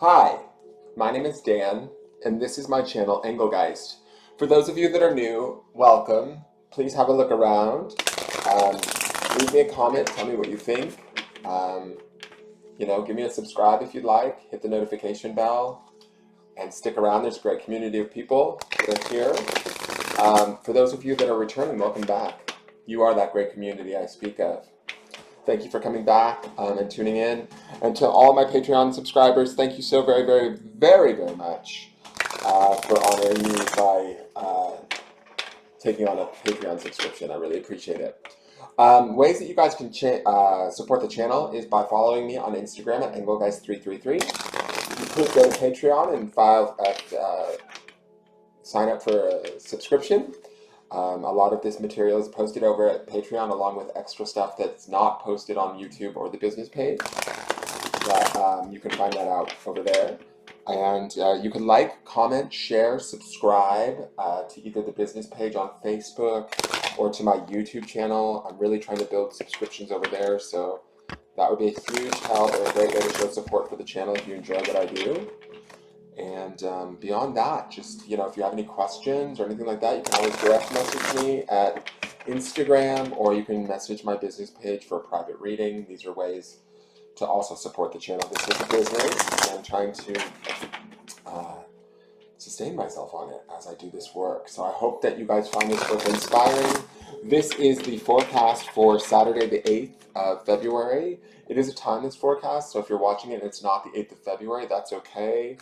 Hi, my name is Dan, and this is my channel, Engelgeist. For those of you that are new, welcome. Please have a look around. Um, Leave me a comment, tell me what you think. Um, give me a subscribe if you'd like. Hit the notification bell, and stick around. There's a great community of people that are here. For those of you that are returning, welcome back. You are that great community I speak of. Thank you for coming back and tuning in. And to all my Patreon subscribers, thank you so very, very, very, very much for honoring me by taking on a Patreon subscription. I really appreciate it. Ways that you guys can support the channel is by following me on Instagram at Engelgeist333. You could go to Patreon and sign up for a subscription. A lot of this material is posted over at Patreon, along with extra stuff that's not posted on YouTube or the business page. But you can find that out over there. And you can like, comment, share, subscribe to either the business page on Facebook or to my YouTube channel. I'm really trying to build subscriptions over there, so that would be a huge help and a great way to show support for the channel if you enjoy what I do. And beyond that, just, if you have any questions or anything like that, you can always direct message me at Instagram, or you can message my business page for a private reading. These are ways to also support the channel. This is a business, and I'm trying to sustain myself on it as I do this work. So I hope that you guys find this work inspiring. This is the forecast for Saturday, the 8th of February. It is a timeless forecast, so if you're watching it and it's not the 8th of February, that's okay.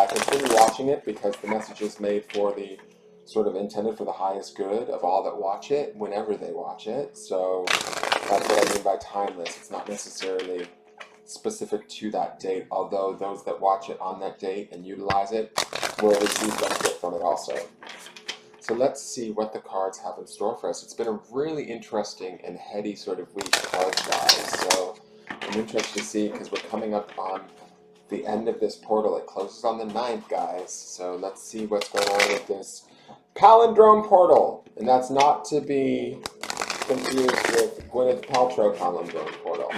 Continue watching it, because the message is made for the sort of intended for the highest good of all that watch it whenever they watch it. So that's what I mean by timeless. It's not necessarily specific to that date, although those that watch it on that date and utilize it will receive benefit from it also. So let's see what the cards have in store for us. It's been a really interesting and heady sort of week cards-wise. So I'm interested to see, because we're coming up on the end of this portal. It closes on the 9th, guys. So let's see what's going on with this palindrome portal. And that's not to be confused with Gwyneth Paltrow palindrome portal.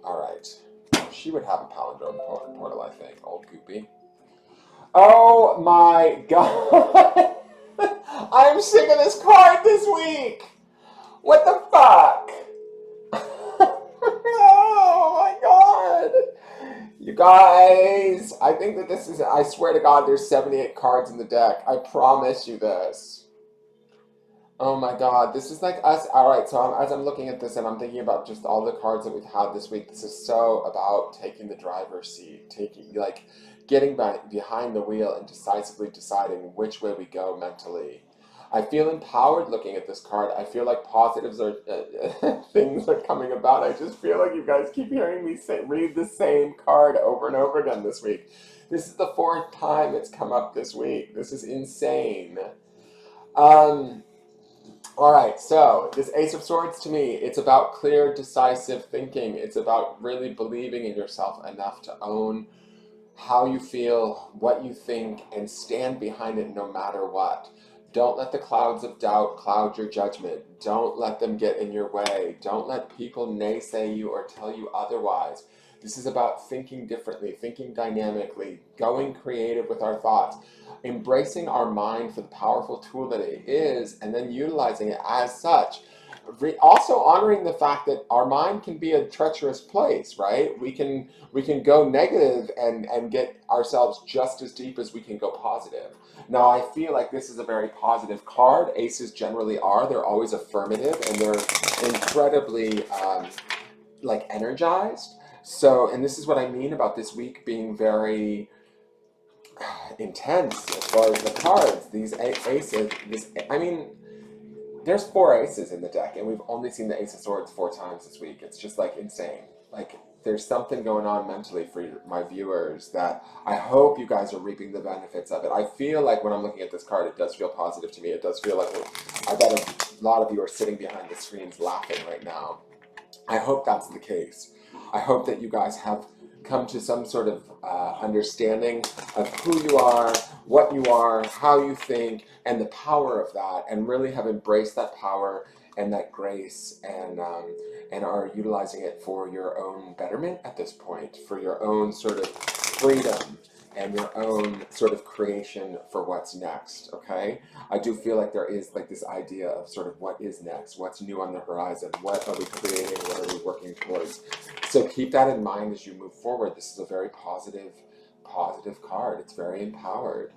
All right. She would have a palindrome portal, I think. Old Goopy. Oh my god. I'm sick of this card this week. What the fuck? Oh my god. You guys, I think that this is, I swear to God, there's 78 cards in the deck. I promise you this. Oh my god, this is like us. Alright, so as I'm looking at this and I'm thinking about just all the cards that we've had this week, this is so about taking the driver's seat, getting behind the wheel and decisively deciding which way we go mentally. I feel empowered looking at this card. I feel like positives are things are coming about. I just feel like you guys keep hearing me read the same card over and over again this week. This is the 4th time it's come up this week. This is insane. Alright, so this Ace of Swords, to me, it's about clear, decisive thinking. It's about really believing in yourself enough to own how you feel, what you think, and stand behind it no matter what. Don't let the clouds of doubt cloud your judgment. Don't let them get in your way. Don't let people naysay you or tell you otherwise. This is about thinking differently, thinking dynamically, going creative with our thoughts, embracing our mind for the powerful tool that it is, and then utilizing it as such. Also honoring the fact that our mind can be a treacherous place, right? We can go negative and get ourselves just as deep as we can go positive. Now, I feel like this is a very positive card. Aces generally are. They're always affirmative, and they're incredibly energized. So, and this is what I mean about this week being very intense as far as the cards. These aces, there's 4 aces in the deck, and we've only seen the Ace of Swords 4 times this week. It's just insane. There's something going on mentally for my viewers that I hope you guys are reaping the benefits of it. I feel like when I'm looking at this card, it does feel positive to me. It does feel like I bet a lot of you are sitting behind the screens laughing right now. I hope that's the case. I hope that you guys have come to some sort of understanding of who you are, what you are, how you think, and the power of that, and really have embraced that power and that grace and are utilizing it for your own betterment at this point, for your own sort of freedom and your own sort of creation for what's next, okay? I do feel like there is like this idea of sort of what is next, what's new on the horizon, what are we creating, what are we working towards. So keep that in mind as you move forward. This is a very positive card. It's very empowered.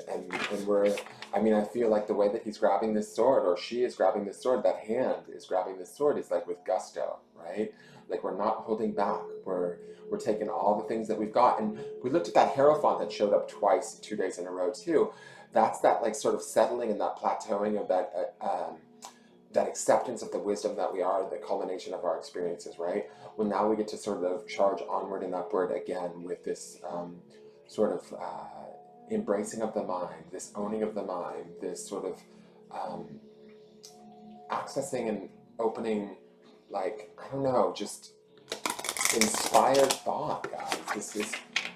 And we're, I mean, I feel like the way that he's grabbing this sword, or she is grabbing this sword, that hand is grabbing this sword, is like with gusto, right? Like we're not holding back. We're taking all the things that we've got. And we looked at that Hierophant that showed up twice, 2 days in a row too. That's that like sort of settling and that plateauing of that acceptance of the wisdom that we are, the culmination of our experiences, right? Well, now we get to sort of charge onward and upward again with this sort of embracing of the mind, this owning of the mind, this sort of accessing and opening, like, I don't know, just inspired thought, guys.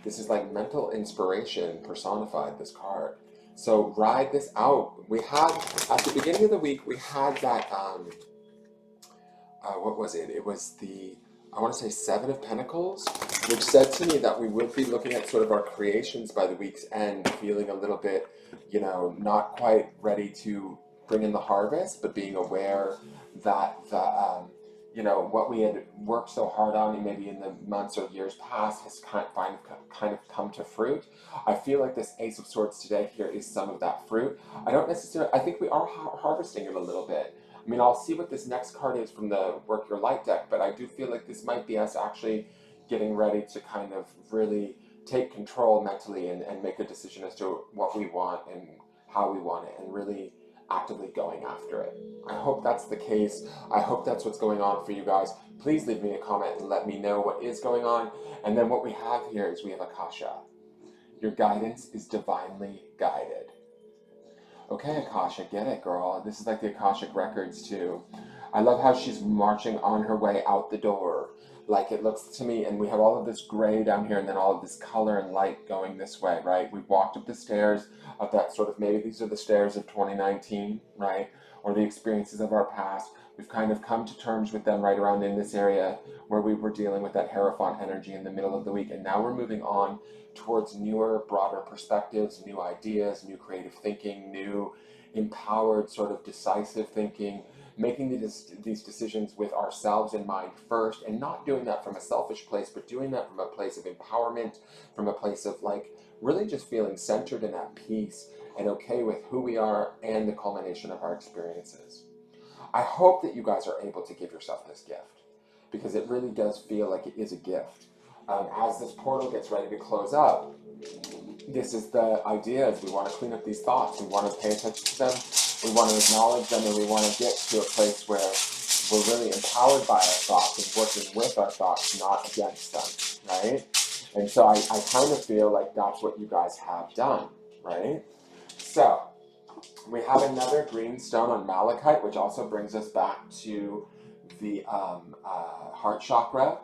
This is like mental inspiration personified, this card. So ride this out. We had, at the beginning of the week, we had that, what was it? It was the, I want to say 7 of Pentacles, which said to me that we would be looking at sort of our creations by the week's end, feeling a little bit, you know, not quite ready to bring in the harvest, but being aware that you know, what we had worked so hard on, maybe in the months or years past, has kind of come to fruit. I feel like this Ace of Swords today here is some of that fruit. I don't necessarily, I think we are harvesting it a little bit. I mean, I'll see what this next card is from the Work Your Light deck, but I do feel like this might be us actually getting ready to kind of really take control mentally and make a decision as to what we want and how we want it, and really actively going after it. I hope that's the case. I hope that's what's going on for you guys. Please leave me a comment and let me know what is going on. And then what we have here is we have Akasha. Your guidance is divinely guided. Okay, Akasha, get it, girl. This is like the Akashic Records, too. I love how she's marching on her way out the door. Like, it looks to me, and we have all of this gray down here, and then all of this color and light going this way, right? We've walked up the stairs of that sort of, maybe these are the stairs of 2019, right? Or the experiences of our past. We've kind of come to terms with them right around in this area where we were dealing with that Hierophant energy in the middle of the week. And now we're moving on towards newer, broader perspectives, new ideas, new creative thinking, new empowered sort of decisive thinking, making these decisions with ourselves in mind first, and not doing that from a selfish place, but doing that from a place of empowerment, from a place of like really just feeling centered and at peace and okay with who we are and the culmination of our experiences. I hope that you guys are able to give yourself this gift, because it really does feel like it is a gift. As this portal gets ready to close up, this is the idea, is we want to clean up these thoughts, we want to pay attention to them, we want to acknowledge them, and we want to get to a place where we're really empowered by our thoughts and working with our thoughts, not against them, right? And so I kind of feel like that's what you guys have done, right? So we have another green stone on malachite, which also brings us back to the heart chakra.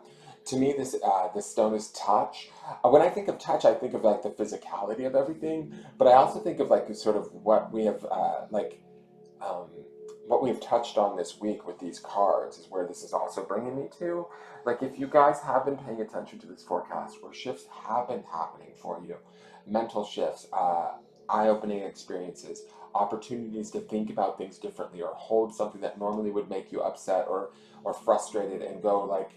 To me, this stone is touch. When I think of touch, I think of like the physicality of everything, but I also think of like sort of what we have what we've touched on this week with these cards is where this is also bringing me to. Like, if you guys have been paying attention to this forecast, where shifts have been happening for you, mental shifts, eye-opening experiences, opportunities to think about things differently, or hold something that normally would make you upset or frustrated, and go like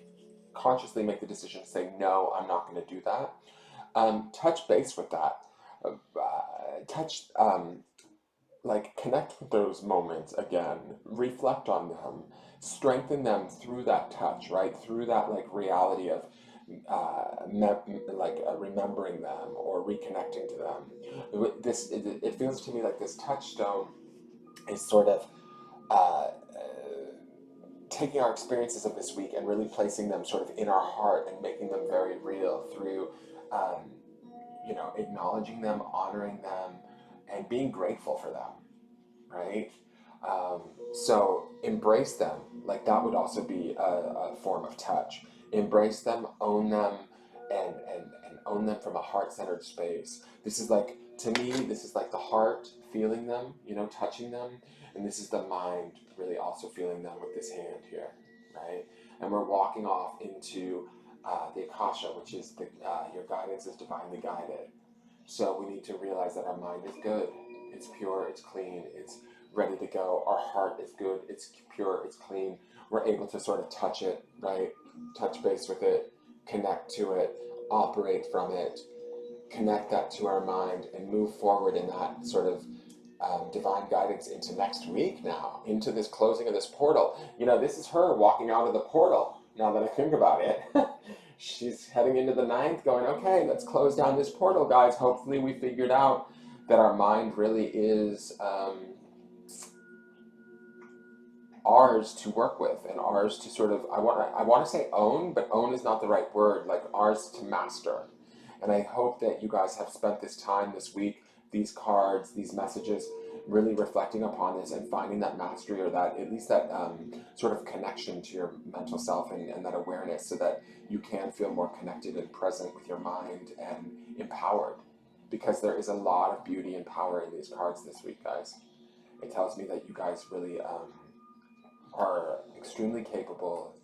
consciously make the decision to say, no, I'm not going to do that. Touch base with that. Like, connect with those moments again, reflect on them, strengthen them through that touch, right? Through that like reality of remembering them or reconnecting to them. It feels to me like this touchstone is sort of taking our experiences of this week and really placing them sort of in our heart and making them very real through, acknowledging them, honoring them, and being grateful for them, right? So embrace them. Like, that would also be a form of touch. Embrace them, own them, and own them from a heart-centered space. This is like, to me, this is like the heart feeling them, you know, touching them. And this is the mind really also feeling them with this hand here, right? And we're walking off into the Akasha, which is your guidance is divinely guided. So we need to realize that our mind is good, it's pure, it's clean, it's ready to go. Our heart is good, it's pure, it's clean. We're able to sort of touch it, right? Touch base with it, connect to it, operate from it, connect that to our mind, and move forward in that sort of divine guidance into next week now, into this closing of this portal. You know, this is her walking out of the portal, now that I think about it. She's heading into the 9th going, okay, let's close down this portal, guys. Hopefully we figured out that our mind really is ours to work with, and ours to sort of, I want to say own, but own is not the right word, like ours to master. And I hope that you guys have spent this time this week, these cards, these messages, really reflecting upon this and finding that mastery, or that at least that sort of connection to your mental self, and that awareness, so that you can feel more connected and present with your mind and empowered. Because there is a lot of beauty and power in these cards this week, guys. It tells me that you guys really are extremely capable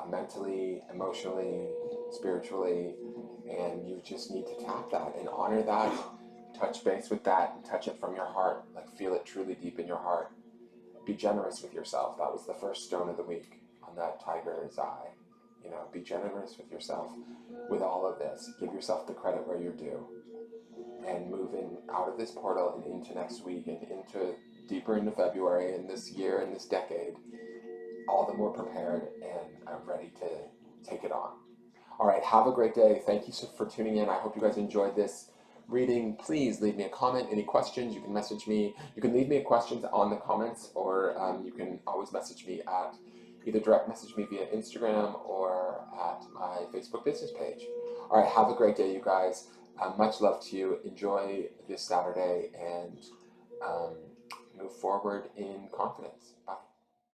mentally, emotionally, spiritually, and you just need to tap that and honor that, touch base with that, and touch it from your heart, like feel it truly deep in your heart. Be generous with yourself. That was the first stone of the week on that tiger's eye. You know, be generous with yourself with all of this. Give yourself the credit where you're due, and move in out of this portal and into next week, and into deeper into February and this year and this decade, all the more prepared and ready to take it on. All right, have a great day. Thank you for tuning in. I hope you guys enjoyed this reading. Please leave me a comment. Any questions, you can message me. You can leave me questions on the comments, or you can always message me at either direct message me via Instagram or at my Facebook business page. All right, have a great day, you guys. Much love to you. Enjoy this Saturday, and move forward in confidence. Bye.